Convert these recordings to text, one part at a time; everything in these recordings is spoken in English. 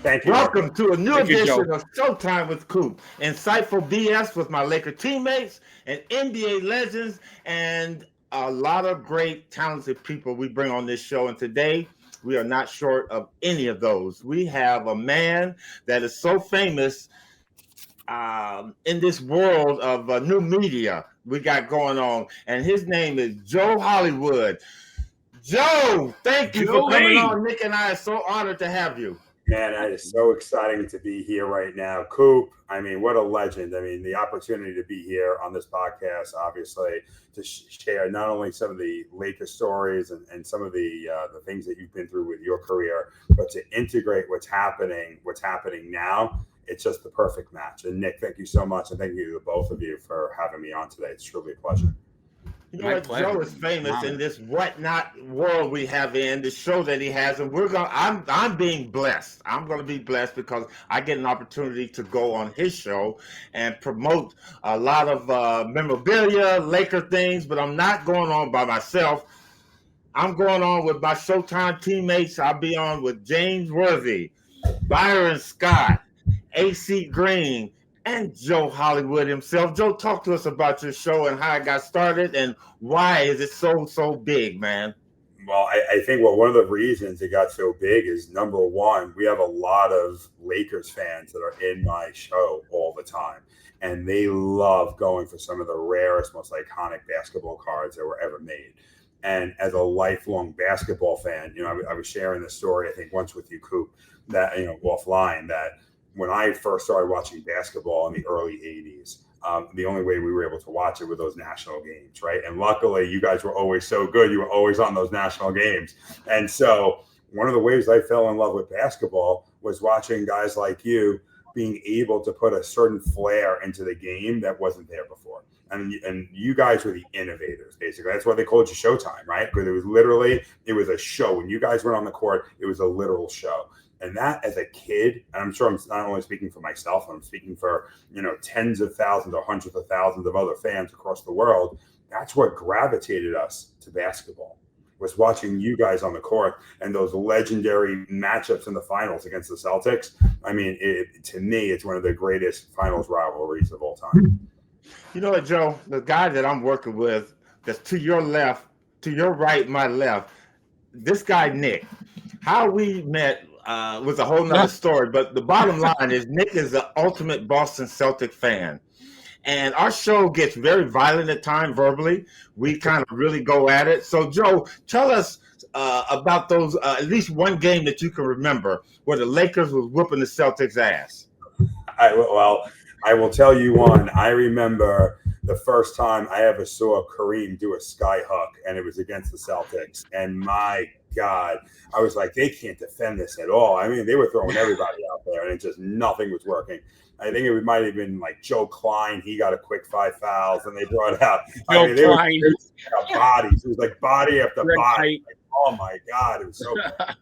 Thank you. Welcome to a new edition Joe. of Showtime with Coop. Insightful BS with my Laker teammates and NBA legends and a lot of great talented people we bring on this show. And today we are not short of any of those. We have a man that is so famous in this world of new media we got going on. And his name is Joe Hollywood. Joe, thank you for coming on. Nick and I are so honored to have you. Man, it is so exciting to be here right now. Coop, I mean, what a legend. I mean, the opportunity to be here on this podcast, obviously, to share not only some of the Lakers stories and some of the things that you've been through with your career, but to integrate what's happening now. It's just the perfect match. And Nick, thank you so much. And thank you to both of you for having me on today. It's truly a pleasure. You know what? Joe is famous in this whatnot world we have in the show that he has, and I'm being blessed. I'm going to be blessed because I get an opportunity to go on his show and promote a lot of memorabilia, Laker things. But I'm not going on by myself. I'm going on with my Showtime teammates. I'll be on with James Worthy, Byron Scott, AC Green, and Joe Hollywood himself. Joe, talk to us about your show and how it got started and why is it so big, man? Well, I think one of the reasons it got so big is, number one, we have a lot of Lakers fans that are in my show all the time. And they love going for some of the rarest, most iconic basketball cards that were ever made. And as a lifelong basketball fan, I was sharing this story, I think, once with you, Coop, that, offline, that when I first started watching basketball in the early 80s, the only way we were able to watch it were those national games, right? And luckily, you guys were always so good. You were always on those national games. And so one of the ways I fell in love with basketball was watching guys like you being able to put a certain flair into the game that wasn't there before. And you guys were the innovators, basically. That's why they called you Showtime, right? Because it was a show. When you guys went on the court, it was a literal show. And that, as a kid, and I'm sure I'm not only speaking for myself, I'm speaking for, tens of thousands or hundreds of thousands of other fans across the world. That's what gravitated us to basketball, was watching you guys on the court and those legendary matchups in the finals against the Celtics. I mean, to me, it's one of the greatest finals rivalries of all time. You know what, Joe? The guy that I'm working with, that's to your left, to your right, my left, this guy, Nick, how we met was a whole nother story. But the bottom line is Nick is the ultimate Boston Celtic fan. And our show gets very violent at times verbally. We kind of really go at it. So, Joe, tell us about those, at least one game that you can remember where the Lakers was whooping the Celtics' ass. I will tell you one. I remember the first time I ever saw Kareem do a sky hook, and it was against the Celtics. And my God, I was like, they can't defend this at all. I mean, they were throwing everybody out there, and it just nothing was working. I think it might have been like Joe Klein. He got a quick 5 fouls, and they brought out they were bodies. It was like body after body. Like, oh my God, it was so bad.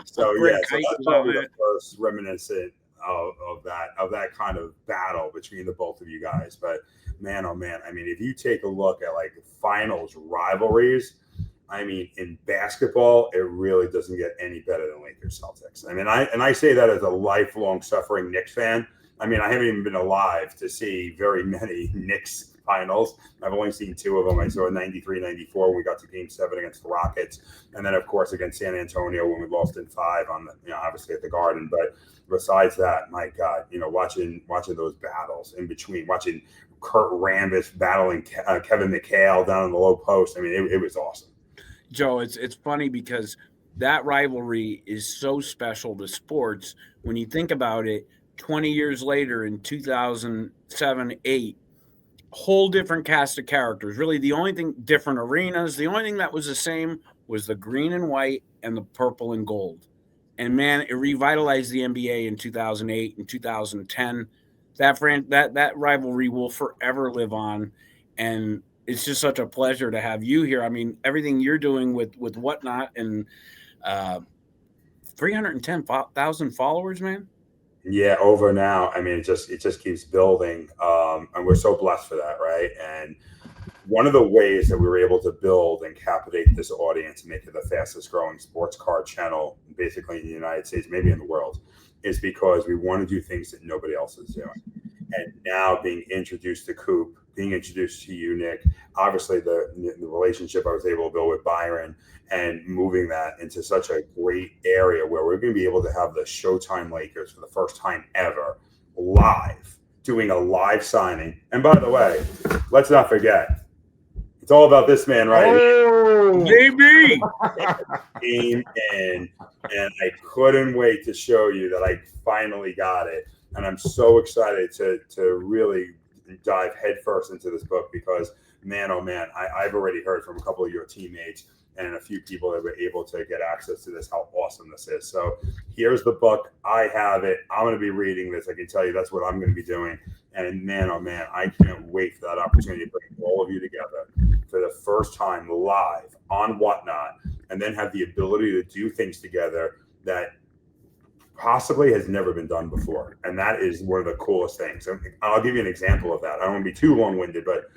So that's probably the first reminiscent of that kind of battle between the both of you guys. But man, oh man, I mean, if you take a look at like finals rivalries, I mean, in basketball, it really doesn't get any better than Lakers Celtics. I mean, I say that as a lifelong suffering Knicks fan. I mean, I haven't even been alive to see very many Knicks finals. I've only seen 2 of them. I saw 93, 94 when we got to Game 7 against the Rockets. And then, of course, against San Antonio when we lost in 5 on the, obviously at the Garden. But besides that, my God, watching those battles in between, watching Kurt Rambis battling Kevin McHale down in the low post. I mean, it was awesome. Joe, it's funny because that rivalry is so special to sports. When you think about it, 20 years later in 2007-8, whole different cast of characters. Really, the only thing, different arenas. The only thing that was the same was the green and white and the purple and gold. And man, it revitalized the NBA in 2008 and 2010. That rivalry will forever live on, and it's just such a pleasure to have you here. I mean, everything you're doing with Whatnot and 310,000 followers, man. Yeah, over now. I mean, it just keeps building, and we're so blessed for that, right? And one of the ways that we were able to build and captivate this audience and make it the fastest growing sports card channel, basically in the United States, maybe in the world, is because we want to do things that nobody else is doing. And now being introduced to Coop, being introduced to you, Nick, obviously the relationship I was able to build with Byron, and moving that into such a great area where we're going to be able to have the Showtime Lakers for the first time ever live, doing a live signing. And by the way, let's not forget, it's all about this man, right? Oh, baby! Came in, and I couldn't wait to show you that I finally got it. And I'm so excited to really dive headfirst into this book because, man, oh man, I've already heard from a couple of your teammates and a few people that were able to get access to this, how awesome this is. So here's the book. I have it. I'm going to be reading this. I can tell you that's what I'm going to be doing. And man, oh man, I can't wait for that opportunity to bring all of you together for the first time live on Whatnot, and then have the ability to do things together that possibly has never been done before. And that is one of the coolest things. And I'll give you an example of that. I don't want to be too long-winded, but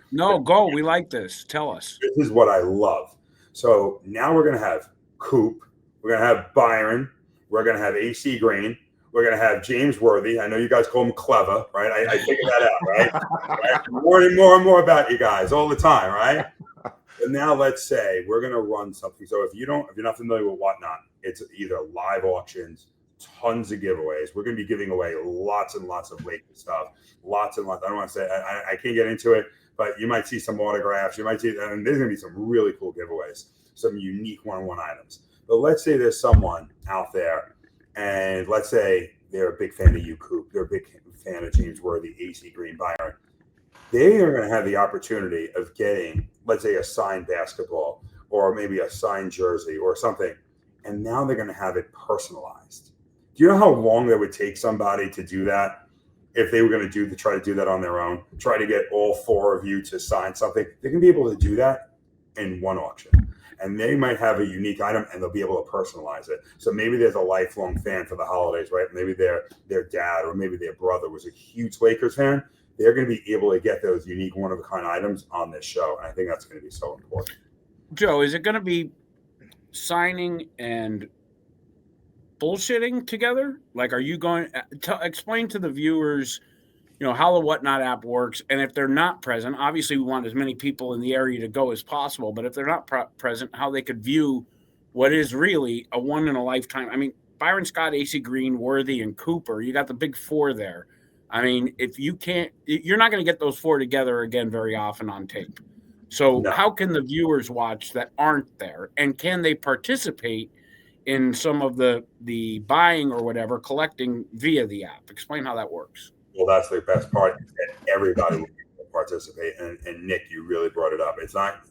go. We like this. Tell us. This is what I love. So now we're going to have Coop. We're going to have Byron. We're going to have AC Green. We're going to have James Worthy. I know you guys call him Clever, right? I figured that out, right? Right? Learning more and more about you guys all the time, right? But now let's say we're going to run something. So if you're not familiar with Whatnot, it's either live auctions, tons of giveaways. We're going to be giving away lots and lots of Lakers stuff, lots and lots. I don't want to say I can't get into it, but you might see some autographs. You might see, and there's going to be some really cool giveaways, some unique one-on-one items. But let's say there's someone out there, and let's say they're a big fan of you, Coop. They're a big fan of James Worthy, AC Green, Byron. They are going to have the opportunity of getting, let's say, a signed basketball or maybe a signed jersey or something, and now they're going to have it personalized. Do you know how long that would take somebody to do that if they were going to try to do that on their own, try to get all four of you to sign something? They're going to be able to do that in one auction. And they might have a unique item and they'll be able to personalize it. So maybe there's a lifelong fan for the holidays, right? Maybe their dad or maybe their brother was a huge Lakers fan. They're going to be able to get those unique one-of-a-kind items on this show. And I think that's going to be so important. Joe, is it going to be signing and bullshitting together? Like, are you going to explain to the viewers, how the Whatnot app works? And if they're not present, obviously we want as many people in the area to go as possible, but if they're not present, how they could view what is really a one in a lifetime. I mean, Byron Scott, AC Green, Worthy, and Cooper, you got the big four there. I mean, if you can't, you're not going to get those four together again very often on tape. So How can the viewers watch that aren't there? And can they participate in some of the buying or whatever, collecting via the app? Explain how that works. Well, that's the best part. Everybody will participate. And Nick, you really brought it up. It's not,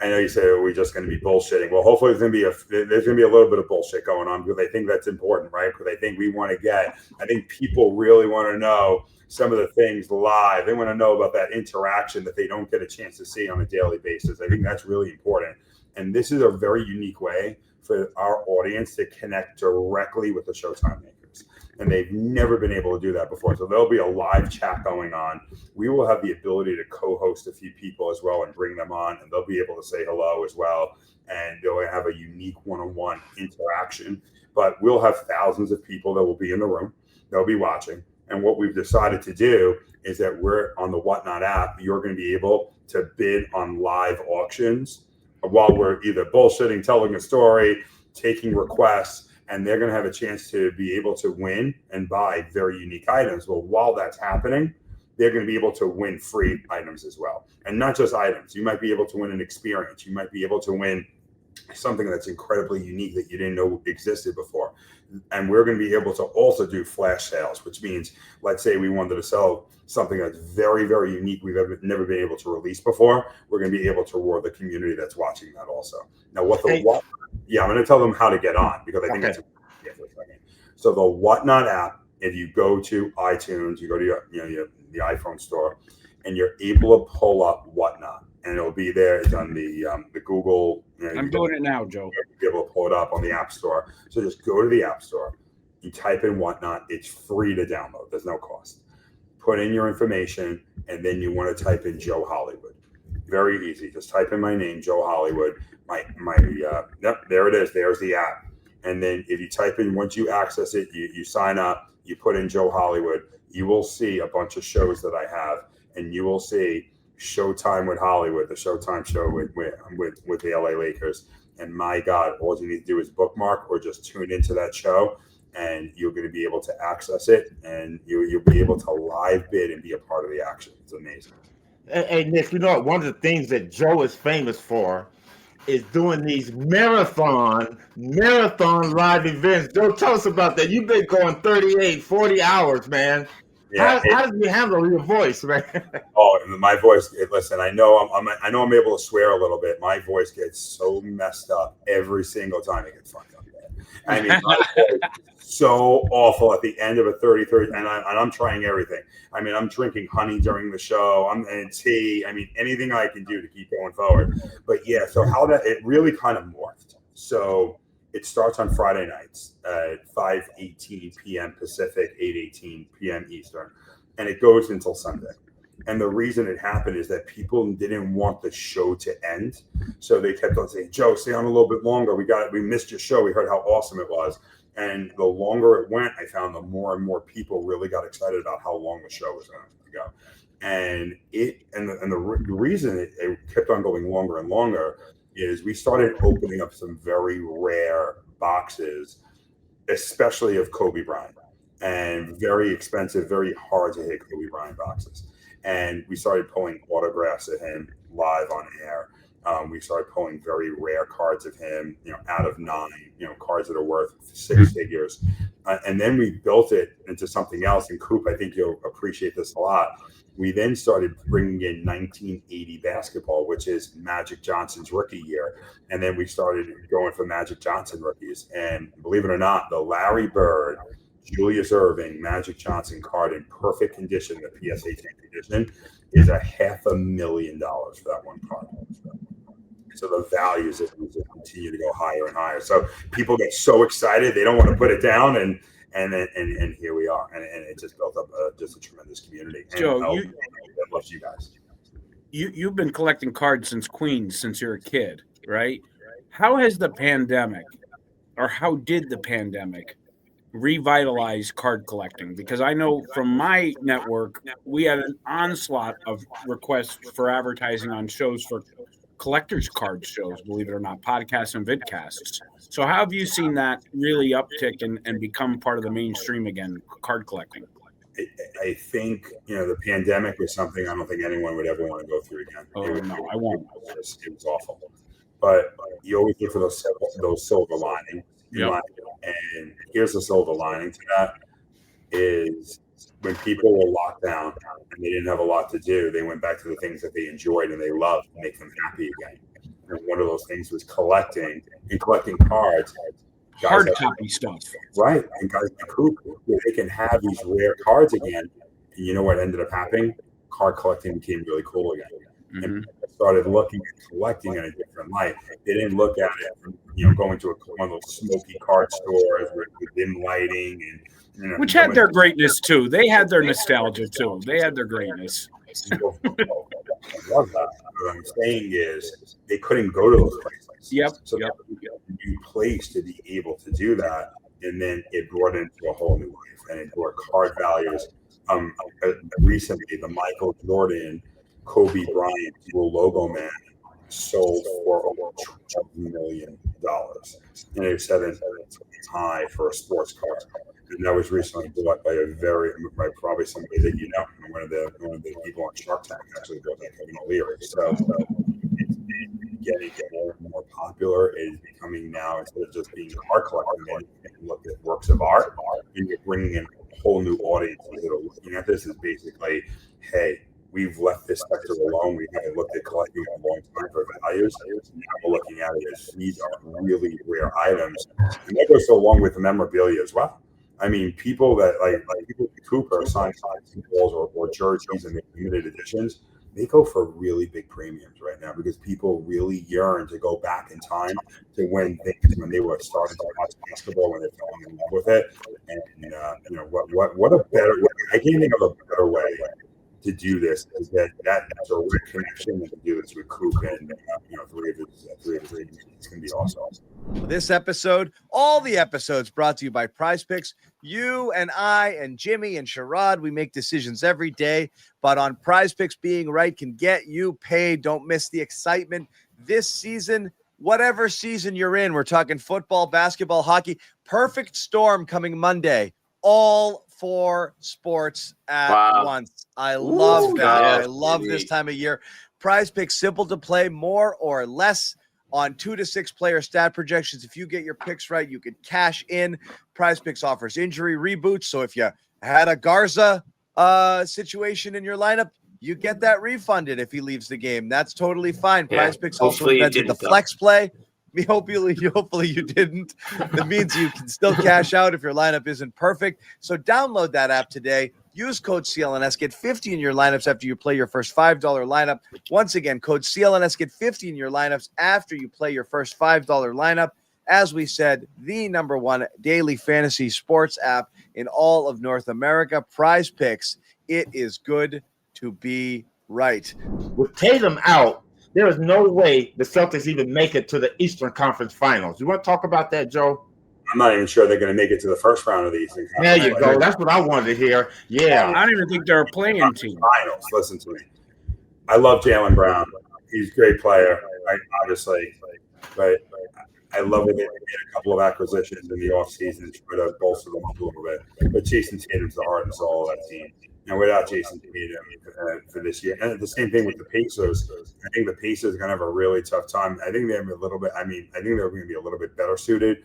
I know you say, we're just going to be bullshitting. Well, hopefully there's going to be a little bit of bullshit going on because I think that's important, right? Because I think I think people really want to know some of the things live. They want to know about that interaction that they don't get a chance to see on a daily basis. I think that's really important. And this is a very unique way for our audience to connect directly with the Showtime Lakers. And they've never been able to do that before. So there'll be a live chat going on. We will have the ability to co-host a few people as well and bring them on, and they'll be able to say hello as well. And they'll have a unique one-on-one interaction. But we'll have thousands of people that will be in the room. They'll be watching. And what we've decided to do is that we're on the Whatnot app. You're going to be able to bid on live auctions while we're either bullshitting, telling a story, taking requests, and they're going to have a chance to be able to win and buy very unique items. Well, while that's happening, they're going to be able to win free items as well. And not just items. You might be able to win an experience. You might be able to win something that's incredibly unique that you didn't know existed before. And we're going to be able to also do flash sales, which means, let's say we wanted to sell something that's very, very unique we've never been able to release before. We're going to be able to reward the community that's watching that also. Now, I'm going to tell them how to get on because I think that's for a second. So the Whatnot app, if you go to iTunes, you go to the iPhone store, and you're able to pull up Whatnot, and it'll be there. It's on the Google. I'm doing it now, Joe. You'll be able to pull it up on the App Store. So just go to the App Store. You type in Whatnot. It's free to download. There's no cost. Put in your information, and then you want to type in Joe Hollywood. Very easy. Just type in my name, Joe Hollywood. There it is. There's the app. And then if you type in, once you access it, you sign up, you put in Joe Hollywood, you will see a bunch of shows that I have, and you will see Showtime with Hollywood, the Showtime show with the LA Lakers. And my God, all you need to do is bookmark or just tune into that show, and you're going to be able to access it, and you'll be able to live bid and be a part of the action. It's amazing. Hey, Nick, you know, one of the things that Joe is famous for is doing these marathon live events. Joe, tell us about that. You've been going 38, 40 hours, man. Yeah, how does you handle your voice, man? Oh, my voice. Listen, I know I'm able to swear a little bit. My voice gets so messed up every single time it gets fucked up. I mean, my voice is so awful at the end of a 30, and I'm trying everything. I mean, I'm drinking honey during the show. And tea. I mean, anything I can do to keep going forward. But yeah, so how that it really kind of morphed. So it starts on Friday nights at 5:18 p.m. Pacific, 8:18 p.m. Eastern, and it goes until Sunday. And the reason it happened is that people didn't want the show to end, so they kept on saying, "Joe, stay on a little bit longer. We missed your show. We heard how awesome it was." And the longer it went, I found the more and more people really got excited about how long the show was going to go. And the reason it kept on going longer and longer is we started opening up some very rare boxes, especially of Kobe Bryant, and very expensive, very hard to hit Kobe Bryant boxes. And we started pulling autographs of him live on air. We started pulling very rare cards of him, out of 9, cards that are worth 6 figures. And then we built it into something else. And Coop, I think you'll appreciate this a lot. We then started bringing in 1980 basketball, which is Magic Johnson's rookie year. And then we started going for Magic Johnson rookies. And believe it or not, the Larry Bird, Julius Erving, Magic Johnson card in perfect condition, the PSA 10 condition, is $500,000 for that one card. So the values continue to go higher and higher. So people get so excited, they don't want to put it down. And here we are, and it just built up just a tremendous community. And Joe, I love you guys. You've been collecting cards since Queens, since you're a kid, right? How has the pandemic, or how did the pandemic revitalize card collecting? Because I know from my network, we had an onslaught of requests for advertising on shows for collector's card shows, believe it or not, podcasts and vidcasts. So how have you seen that really uptick and become part of the mainstream again, card collecting? I think, the pandemic was something I don't think anyone would ever want to go through again. Oh, no, I won't. It was awful. But you always look for those silver linings. Yep. And here's the silver lining to that is when people were locked down and they didn't have a lot to do, they went back to the things that they enjoyed and they loved to make them happy again. And one of those things was collecting cards. Hard copy stuff. Right. And guys like Coop, they can have these rare cards again. And you know what ended up happening? Card collecting became really cool again. Mm-hmm. And people started looking at collecting in a different light. They didn't look at it from, going to one of those smoky card stores with dim lighting and which had their greatness too. They had their nostalgia too. They had their greatness. I love that. What I'm saying is they couldn't go to those places. Yep. So that was a new place to be able to do that. And then it brought it into a whole new life. And it brought card values. Recently, the Michael Jordan, Kobe Bryant dual logo man sold for over $12 million. And they said it's high for a sports car. And that was recently bought by by probably somebody that one of the people on Shark Tank actually bought that, Kevin O'Leary. So it's getting more and more popular. It is becoming now, instead of just being card collecting, you can look at works of art, and you're bringing in a whole new audience that are looking at this. Is basically, hey, we've left this sector alone. We haven't looked at collecting in a long time for values. Now we're looking at it as these are really rare items, and that goes along with the memorabilia as well. I mean, people that like people like Cooper sign balls or jerseys and limited editions, they go for really big premiums right now because people really yearn to go back in time to when they were starting to watch basketball, when they're falling in love with it. And what a better way. I can't think of a better way to do this is that's a direct connection, and to do this with Coop and three of his agents. It's going to be awesome. This episode, all the episodes brought to you by PrizePicks. You and I and Jimmy and Sherrod, we make decisions every day, but on PrizePicks, being right can get you paid. Don't miss the excitement this season, whatever season you're in. We're talking football, basketball, hockey. Perfect storm coming Monday. All 4 sports at once. I love that. I love this time of year. PrizePicks, simple to play, more or less on 2 to 6 player stat projections. If you get your picks right, you can cash in. PrizePicks offers injury reboots. So if you had a Garza situation in your lineup, you get that refunded if he leaves the game. That's totally fine. Yeah. PrizePicks also invented the flex play. Hopefully you didn't. That means you can still cash out if your lineup isn't perfect. So download that app today. Use code CLNS. Get 50 in your lineups after you play your first $5 lineup. Once again, code CLNS. Get 50 in your lineups after you play your first $5 lineup. As we said, the #1 daily fantasy sports app in all of North America. PrizePicks. It is good to be right. With Tatum out, there is no way the Celtics even make it to the Eastern Conference Finals. You want to talk about that, Joe? I'm not even sure they're going to make it to the first round of the Eastern Conference. There you go. That's what I wanted to hear. Yeah. I don't even think they're a playing team. Finals. Listen to me. I love Jaylen Brown. He's a great player, right? Obviously. But I love it. They made a couple of acquisitions in the offseason to try to bolster them up a little bit. But Jason Tatum's the heart and soul of that team. And without Jason Tatum for this year, and the same thing with the Pacers. I think the Pacers are going to have a really tough time. I think they have a little bit. I think they're going to be a little bit better suited,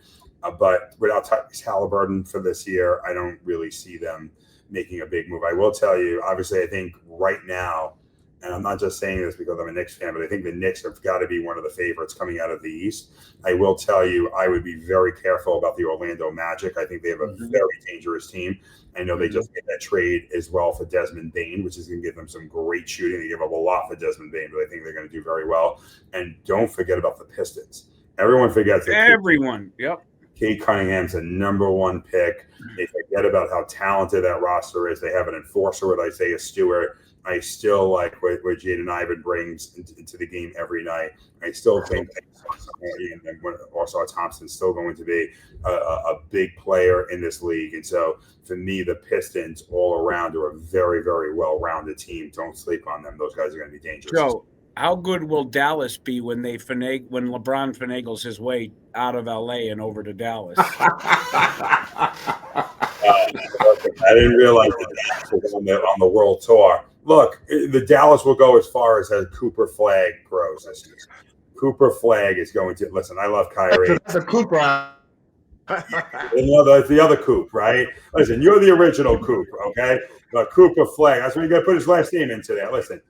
but without Tyrese Halliburton for this year, I don't really see them making a big move. I will tell you, obviously, I think right now, and I'm not just saying this because I'm a Knicks fan, but I think the Knicks have got to be one of the favorites coming out of the East. I will tell you, I would be very careful about the Orlando Magic. I think they have a very dangerous team. I know they just made that trade as well for Desmond Bane, which is going to give them some great shooting. They give up a lot for Desmond Bane, but I think they're going to do very well. And don't forget about the Pistons. Everyone forgets that. Everyone, yep. Kate Cunningham's a #1 pick. They forget about how talented that roster is. They have an enforcer with Isaiah Stewart. I still like what Jaden Ivan brings into the game every night. I still think and also Thompson's still going to be a big player in this league. And so for me, the Pistons all around are a very, very well-rounded team. Don't sleep on them. Those guys are going to be dangerous. Joe, how good will Dallas be when LeBron finagles his way out of LA and over to Dallas? I didn't realize that Dallas was on the world tour. Look, the Dallas will go as far as Cooper Flagg grows this season. Cooper Flagg is going to listen. I love Kyrie. That's a Cooper. That's the other Coop, right? Listen, you're the original Coop, okay? But Cooper Flagg, that's where you got to put his last name into there. Listen,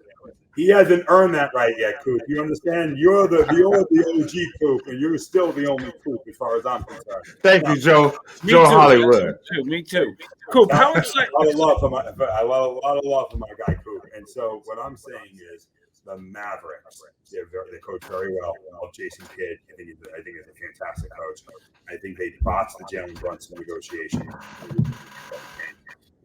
he hasn't earned that right yet, Coop. You understand? You're the OG Coop, and you're still the only Coop as far as I'm concerned. Thank you, Joe. Joe Hollywood. Me too. Coop, how excited? I love a lot of love for my guy Coop. And so what I'm saying is, the Mavericks, they coach very well. Jason Kidd, I think is a fantastic coach. I think they botched the Jalen Brunson negotiation.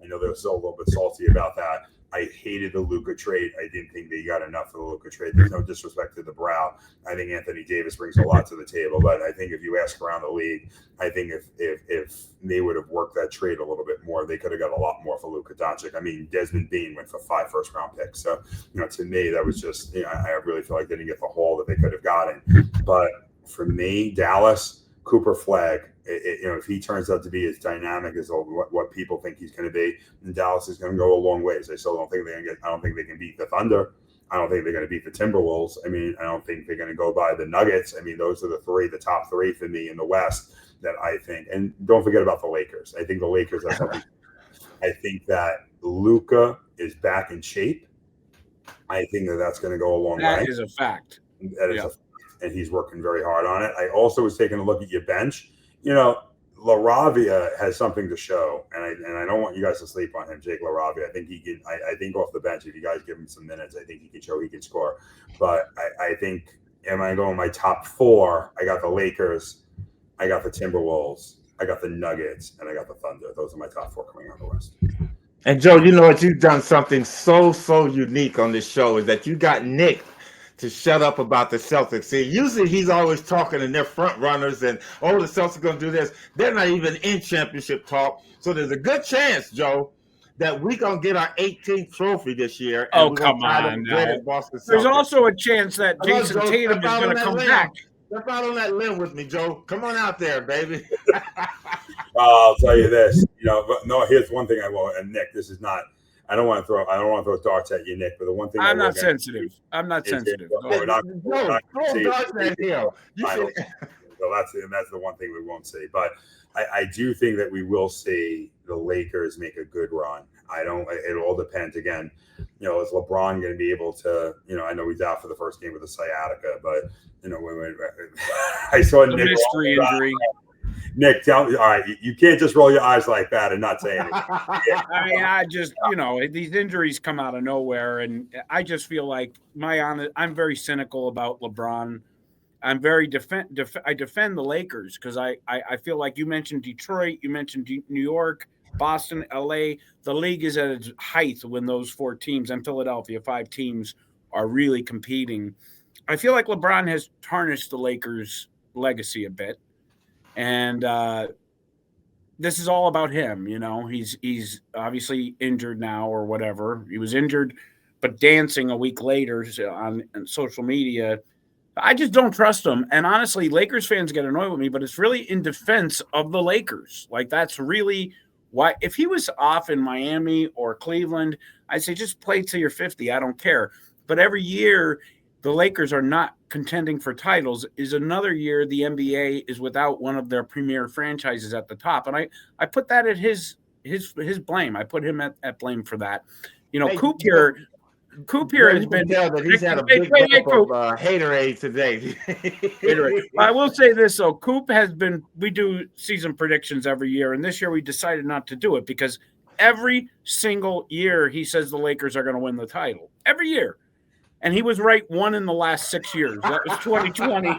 I know they're still a little bit salty about that. I hated the Luka trade. I didn't think they got enough for the Luka trade. There's no disrespect to the Brow. I think Anthony Davis brings a lot to the table. But I think if you ask around the league, I think if they would have worked that trade a little bit more, they could have got a lot more for Luka Doncic. I mean, Desmond Bane went for 5 first-round picks. So, to me, that was just, I really feel like they didn't get the haul that they could have gotten. But for me, Dallas, Cooper Flagg, if he turns out to be as dynamic as what people think he's going to be, then Dallas is going to go a long ways. I still don't think I don't think they can beat the Thunder. I don't think they're going to beat the Timberwolves. I mean, I don't think they're going to go by the Nuggets. I mean, those are the top three for me in the West that I think. And don't forget about the Lakers. I think the Lakers are something. I think that Luka is back in shape. I think that's going to go a long way. That is a fact. That is a fact. And he's working very hard on it. I also was taking a look at your bench. LaRavia has something to show, and I don't want you guys to sleep on him, Jake LaRavia. I think he can. I think off the bench, if you guys give him some minutes, I think he can show he can score. But I think, am I going my top 4? I got the Lakers, I got the Timberwolves, I got the Nuggets, and I got the Thunder. Those are my top 4 coming out of the West. And Joe, you know what? You've done something so unique on this show is that you got Nick to shut up about the Celtics. See, usually he's always talking and they're front runners and, the Celtics are going to do this. They're not even in championship talk. So there's a good chance, Joe, that we're going to get our 18th trophy this year. And come on. There's also a chance that Jason Tatum is going to come back. Step out on that limb with me, Joe. Come on out there, baby. I'll tell you this. Here's one thing I will. And Nick, this is not. I don't want to throw darts at you, Nick. But the one thing I'm not sensitive. I'm not sensitive. We're not throw darts at him. So that's the one thing we won't see. But I do think that we will see the Lakers make a good run. It all depends. Again, is LeBron going to be able to? I know he's out for the first game with a sciatica, but I saw the Nick mystery injury. Nick, tell me. All right, you can't just roll your eyes like that and not say anything. I just, these injuries come out of nowhere, and I just feel like I'm very cynical about LeBron. I'm very I defend the Lakers because I feel like you mentioned Detroit, you mentioned New York, Boston, LA. The league is at its height when those 4 teams and Philadelphia, 5 teams are really competing. I feel like LeBron has tarnished the Lakers' legacy a bit. And this is all about him, He's obviously injured now or whatever. He was injured, but dancing a week later on social media. I just don't trust him. And honestly, Lakers fans get annoyed with me, but it's really in defense of the Lakers. Like, that's really why. If he was off in Miami or Cleveland, I'd say just play till you're 50. I don't care. But every year the Lakers are not contending for titles is another year the NBA is without one of their premier franchises at the top. And I put that at his blame. I put him at blame for that. Coop here has been that he's had a big of haterade today. I will say this, though. Coop we do season predictions every year, and this year we decided not to do it because every single year he says the Lakers are going to win the title. Every year. And he was right 1 in the last 6 years. That was 2020.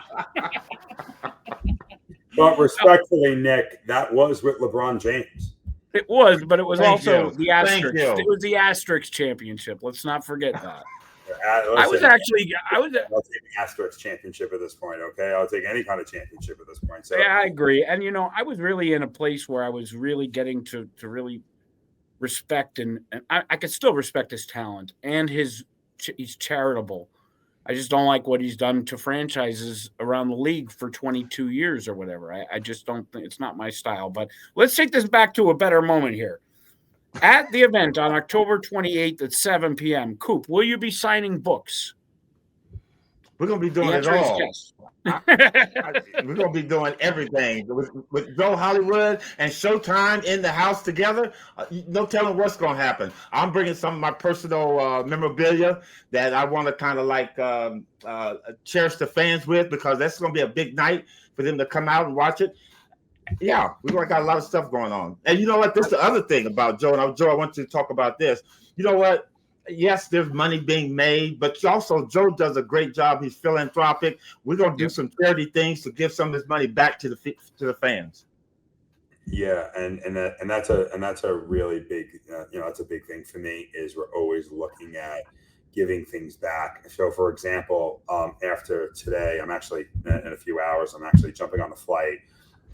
But respectfully, Nick, that was with LeBron James. It was, but it was also the asterisk. It was the asterisk championship. Let's not forget that. I'll take the asterisk championship at this point. Okay, I'll take any kind of championship at this point. So yeah, I agree. And I was really in a place where I was really getting to really respect, and I could still respect his talent and he's charitable. I just don't like what he's done to franchises around the league for 22 years or whatever. I just don't think it's not my style. But let's take this back to a better moment here. At the event on October 28th at 7 p.m., Coop, will you be signing books? We're going to be doing it all. Yes. We're going to be doing everything. With Joe Hollywood and Showtime in the house together, no telling what's going to happen. I'm bringing some of my personal memorabilia that I want to kind of like cherish the fans with, because that's going to be a big night for them to come out and watch it. Yeah, we've got a lot of stuff going on. And you know what? This is the other thing about Joe. And Joe, I want you to talk about this. You know what? Yes, there's money being made, but also Joe does a great job. He's philanthropic. We're going to do some charity things to give some of this money back to the fans. Yeah, and that's a really big that's a big thing for me, is we're always looking at giving things back. So, for example, after today, I'm actually in a few hours, I'm actually jumping on a flight,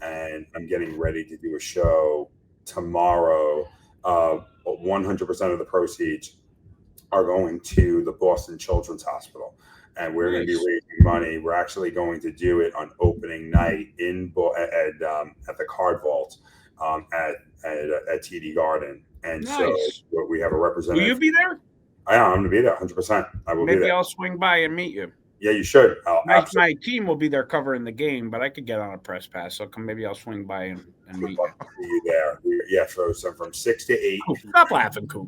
and I'm getting ready to do a show tomorrow. 100% of the proceeds are going to the Boston Children's Hospital, and we're going to be raising money. We're actually going to do it on opening night at the Card Vault at TD Garden. And so we have a representative. Will you be there? I am. I'm going to be there 100%. I will be there. Maybe I'll swing by and meet you. Yeah, you should. My team will be there covering the game, but I could get on a press pass. So maybe I'll swing by and meet you. See you there. Yeah, so from 6 to 8. Oh, stop laughing, Coop.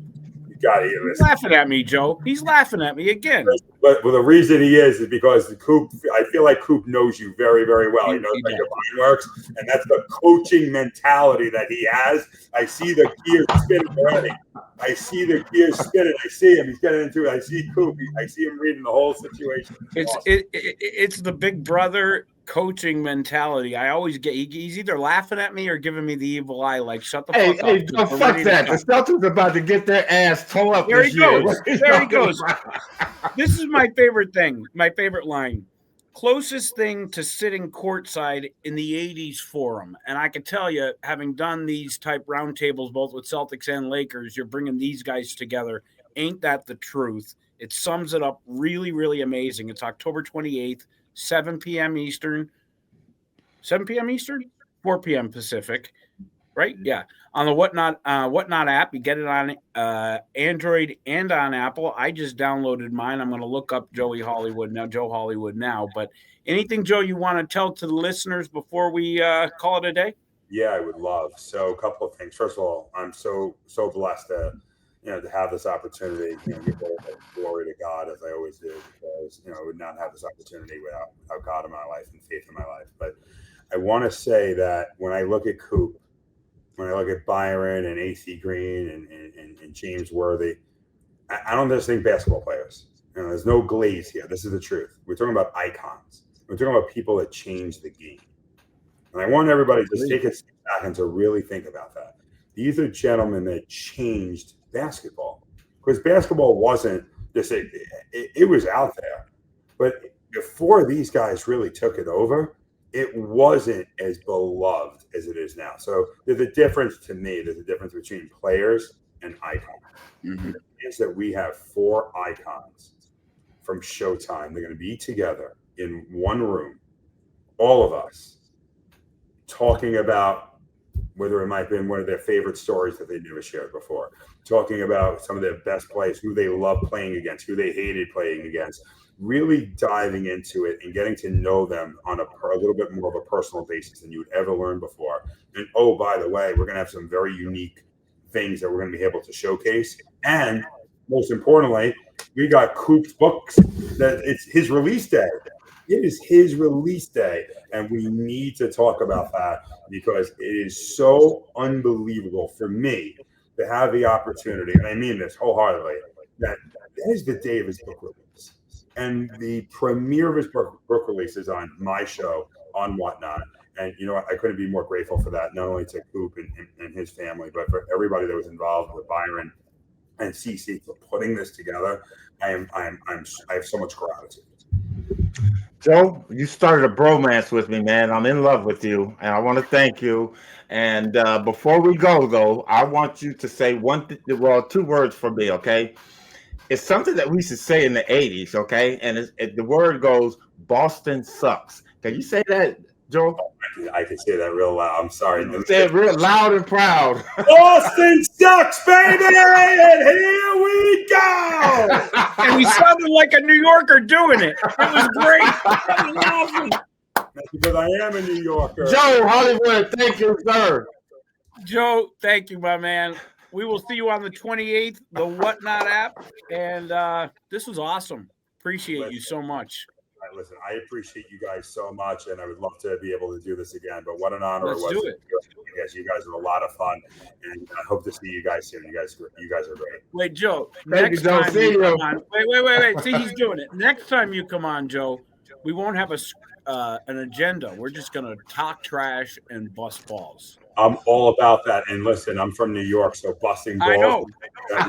He's laughing at me, Joe. He's laughing at me again. But the reason he is because Coop. I feel like Coop knows you very, very well. He knows how your mind works, and that's the coaching mentality that he has. I see the gears spinning already. I see him. He's getting into it. I see Coop. I see him reading the whole situation. It's the big brother coaching mentality. I always get he's either laughing at me or giving me the evil eye, like shut the fuck up. Hey, don't fuck that. The Celtics are about to get their ass tore up. There this he goes. Year. There he goes. This is my favorite thing. My favorite line. Closest thing to sitting courtside in the 80s forum. And I can tell you, having done these type roundtables, both with Celtics and Lakers, you're bringing these guys together. Ain't that the truth? It sums it up really, really amazing. It's October 28th, 7 p.m. Eastern. 7 p.m. Eastern? 4 p.m. Pacific. Right? Yeah. On the Whatnot app. You get it on Android and on Apple. I just downloaded mine. I'm going to look up Joe Hollywood now. But anything, Joe, you want to tell to the listeners before we call it a day? Yeah, I would love. So a couple of things. First of all, I'm so blessed to have this opportunity, give all the glory to God, as I always do, because, I would not have this opportunity without God in my life and faith in my life. But I want to say that when I look at Coop, when I look at Byron and AC Green and James Worthy, I don't just think basketball players. There's no glaze here. This is the truth. We're talking about icons. We're talking about people that change the game. And I want everybody to take a step back and to really think about that. These are gentlemen that changed basketball, because basketball wasn't just it was out there, but before these guys really took it over, it wasn't as beloved as it is now. So there's a difference to me. There's a difference between players and icons. Mm-hmm. Is that we have 4 icons from Showtime. They're going to be together in one room, all of us, talking about whether it might have been one of their favorite stories that they never shared before, talking about some of their best plays, who they love playing against, who they hated playing against, really diving into it and getting to know them on a little bit more of a personal basis than you would ever learn before. And oh, by the way, we're going to have some very unique things that we're going to be able to showcase. And most importantly, we got Coop's books that it's his release day. It is his release day, and we need to talk about that because it is so unbelievable for me to have the opportunity, and I mean this wholeheartedly, that is the day of his book release. And the premiere of his book release is on my show on Whatnot. And you know what? I couldn't be more grateful for that, not only to Coop and his family, but for everybody that was involved with Byron and CC for putting this together. I have so much gratitude. Joe, you started a bromance with me, man. I'm in love with you, and I want to thank you. And before we go, though, I want you to say 2 words for me, okay? It's something that we used to say in the 80s, okay? And the word goes, Boston sucks. Can you say that, Joe? I can say that real loud. I'm sorry. Say it real loud and proud. Boston sucks, baby! And here we go! And he sounded like a New Yorker doing it. It was great. That was awesome. That's because I am a New Yorker. Joe Hollywood, thank you, sir. Joe, thank you, my man. We will see you on the 28th, the Whatnot app. And this was awesome. Appreciate you so much. Listen, I appreciate you guys so much, and I would love to be able to do this again. But what an honor it was. Let's do it. Yes, you guys are a lot of fun, and I hope to see you guys soon. You guys are great. Wait, Joe. Next time you come on. Wait. See, he's doing it. Next time you come on, Joe, we won't have an agenda. We're just gonna talk trash and bust balls. I'm all about that. And listen, I'm from New York, so busting balls. I know. I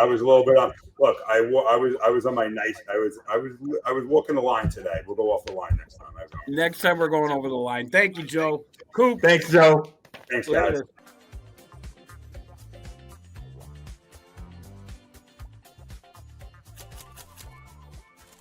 was a little bit on. Look, I was on my nice. I was walking the line today. We'll go off the line next time. Next time we're going over the line. Thank you, Joe. Coop. Thanks, Joe. Thanks, guys.